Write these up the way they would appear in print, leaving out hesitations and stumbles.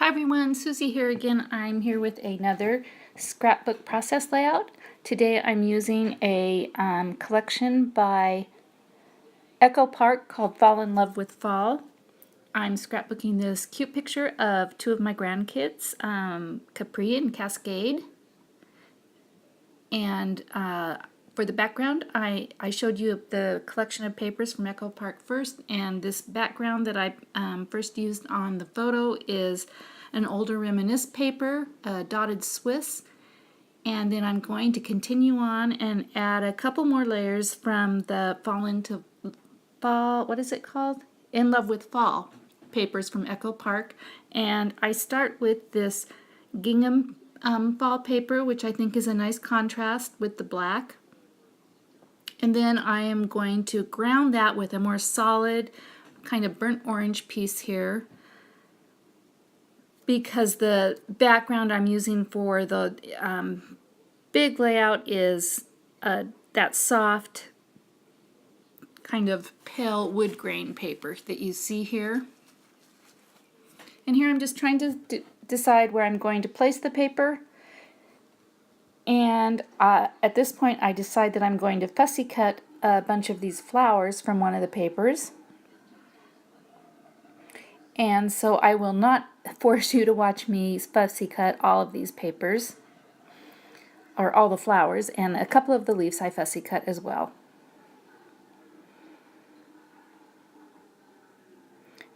Hi everyone, Susie here again. I'm here with another scrapbook process layout. Today I'm using a collection by Echo Park called Fall in Love with Fall. I'm scrapbooking this cute picture of two of my grandkids, Capri and Cascade. And for the background, I showed you the collection of papers from Echo Park first, and this background that I first used on the photo is an older reminisce paper, a dotted Swiss, and then I'm going to continue on and add a couple more layers from the what is it called? In Love with Fall papers from Echo Park, and I start with this gingham fall paper, which I think is a nice contrast with the black. And then I am going to ground that with a more solid kind of burnt orange piece here, because the background I'm using for the big layout is that soft kind of pale wood grain paper that you see here. And here I'm just trying to decide where I'm going to place the paper. And at this point I decide that I'm going to fussy cut a bunch of these flowers from one of the papers. And so I will not force you to watch me fussy cut all of these papers, or all the flowers, and a couple of the leaves I fussy cut as well.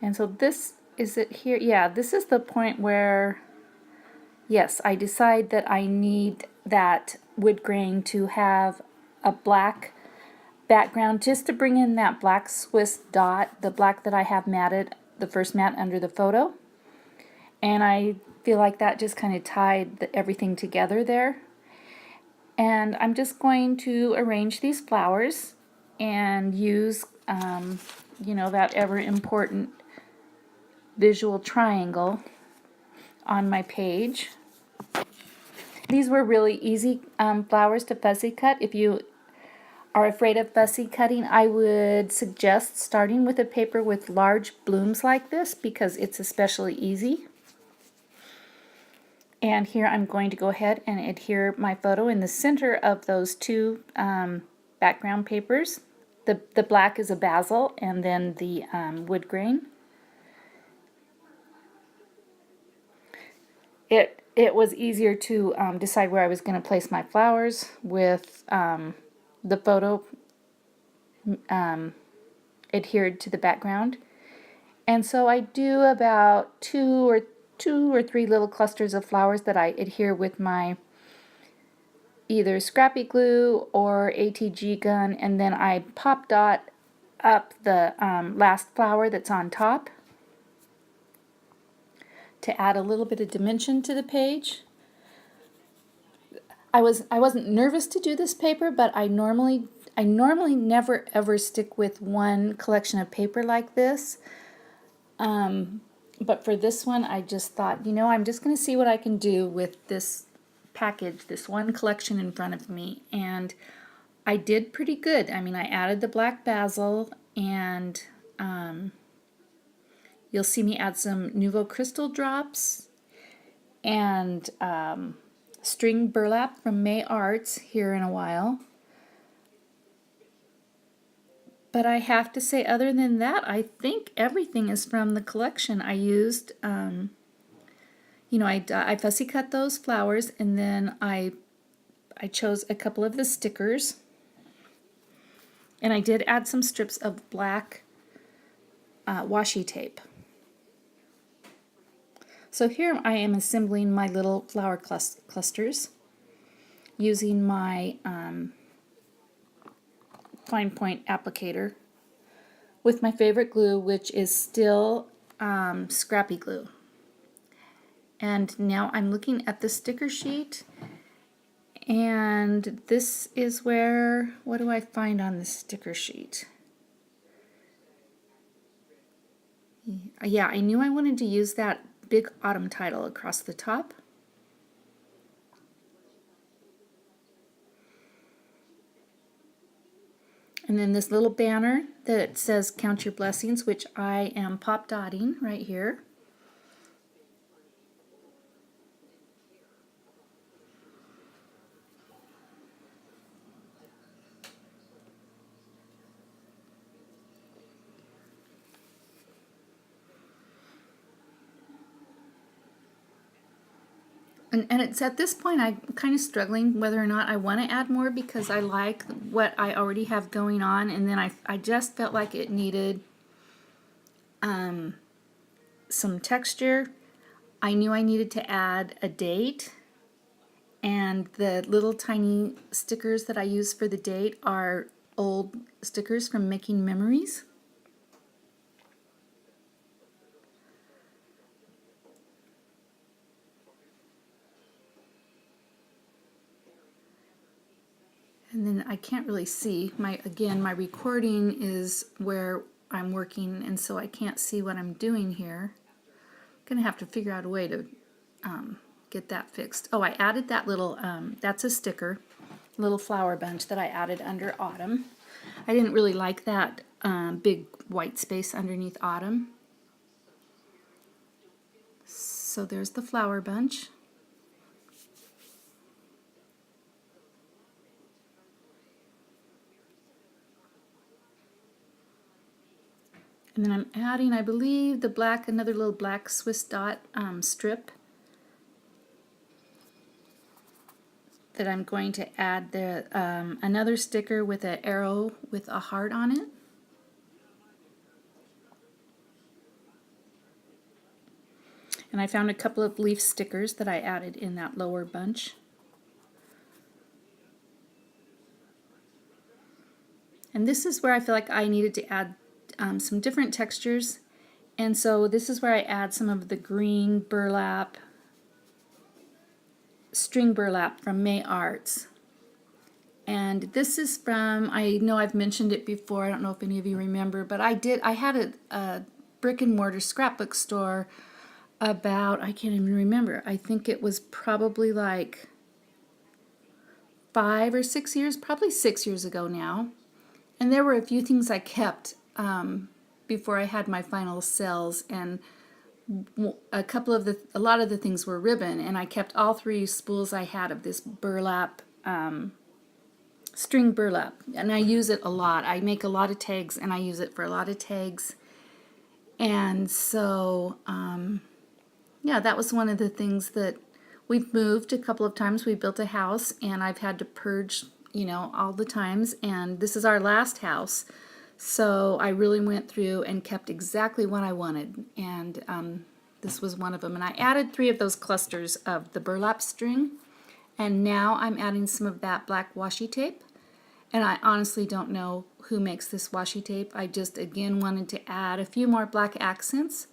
And so this is it here. Yeah, this is the point where, yes, I decide that I need that wood grain to have a black background just to bring in that black Swiss dot, the black that I have matted, the first mat under the photo. And I feel like that just kind of tied everything together there. And I'm just going to arrange these flowers and use, you know, that ever important visual triangle on my page. These were really easy flowers to fussy cut. If you are afraid of fussy cutting, I would suggest starting with a paper with large blooms like this, because it's especially easy. And here I'm going to go ahead and adhere my photo in the center of those two background papers. The black is a basil, and then the wood grain. It was easier to decide where I was going to place my flowers with the photo adhered to the background. And so I do about two or three little clusters of flowers that I adhere with my either scrappy glue or ATG gun, and then I pop dot up the last flower that's on top to add a little bit of dimension to the page. I wasn't nervous to do this paper, but I normally never ever stick with one collection of paper like this. But for this one, I just thought, you know, I'm just going to see what I can do with this package, this one collection in front of me. And I did pretty good. I mean, I added the black basil, and you'll see me add some Nuvo crystal drops and string burlap from May Arts here in a while. But I have to say, other than that, I think everything is from the collection. I used, you know, I fussy cut those flowers, and then I chose a couple of the stickers, and I did add some strips of black washi tape. So here I am assembling my little flower clusters using my fine point applicator with my favorite glue, which is still scrappy glue. And now I'm looking at the sticker sheet, and this is where, what do I find on the sticker sheet? Yeah, I knew I wanted to use that big autumn title across the top. And then this little banner that says Count Your Blessings, which I am pop dotting right here. And it's at this point I'm kind of struggling whether or not I want to add more, because I like what I already have going on, and then I just felt like it needed some texture. I knew I needed to add a date, and the little tiny stickers that I use for the date are old stickers from Making Memories. And then I can't really see. Again, my recording is where I'm working, and so I can't see what I'm doing here. I'm going to have to figure out a way to get that fixed. Oh, I added that little, that's a sticker, little flower bunch that I added under Autumn. I didn't really like that big white space underneath Autumn. So there's the flower bunch. And then I'm adding, I believe, the black, another little black Swiss dot strip that I'm going to add the another sticker with an arrow with a heart on it. And I found a couple of leaf stickers that I added in that lower bunch. And this is where I feel like I needed to add some different textures. And so this is where I add some of the green burlap, string burlap from May Arts. And this is from, I know I've mentioned it before, I don't know if any of you remember, but I had a brick and mortar scrapbook store about, I can't even remember, I think it was probably like 5 or 6 years, probably 6 years ago now. And there were a few things I kept before I had my final sales, and a lot of the things were ribbon, and I kept all 3 spools I had of this burlap, string burlap, and I use it a lot. I make a lot of tags, and I use it for a lot of tags. And so, yeah, that was one of the things that we've moved a couple of times. We built a house, and I've had to purge, you know, all the times, and this is our last house. So I really went through and kept exactly what I wanted, and this was one of them. And I added 3 of those clusters of the burlap string, and now I'm adding some of that black washi tape. And I honestly don't know who makes this washi tape. I just, again, wanted to add a few more black accents.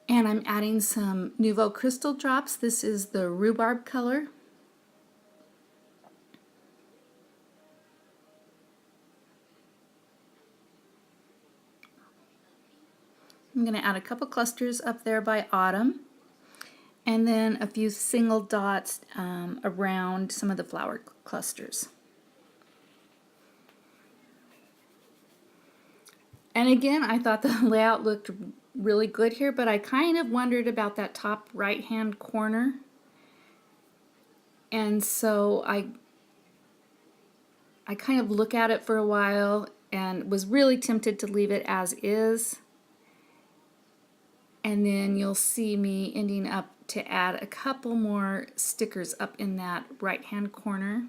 And I'm adding some Nuvo Crystal drops. This is the rhubarb color. I'm going to add a couple clusters up there by Autumn, and then a few single dots around some of the flower clusters. And again, I thought the layout looked really good here, but I kind of wondered about that top right hand corner. And so I kind of look at it for a while and was really tempted to leave it as is. And then you'll see me ending up to add a couple more stickers up in that right hand corner.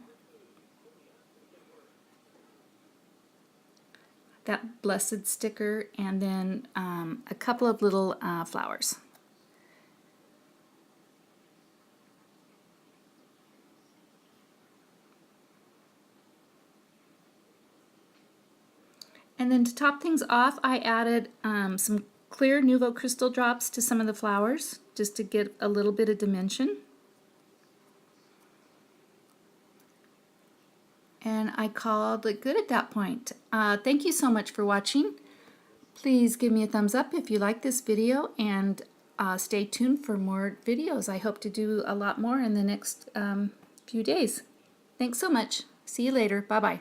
That blessed sticker, and then a couple of little flowers. And then to top things off, I added some clear Nuvo Crystal drops to some of the flowers, just to get a little bit of dimension. And I called it good at that point. Thank you so much for watching. Please give me a thumbs up if you like this video, and stay tuned for more videos. I hope to do a lot more in the next few days. Thanks so much. See you later. Bye-bye.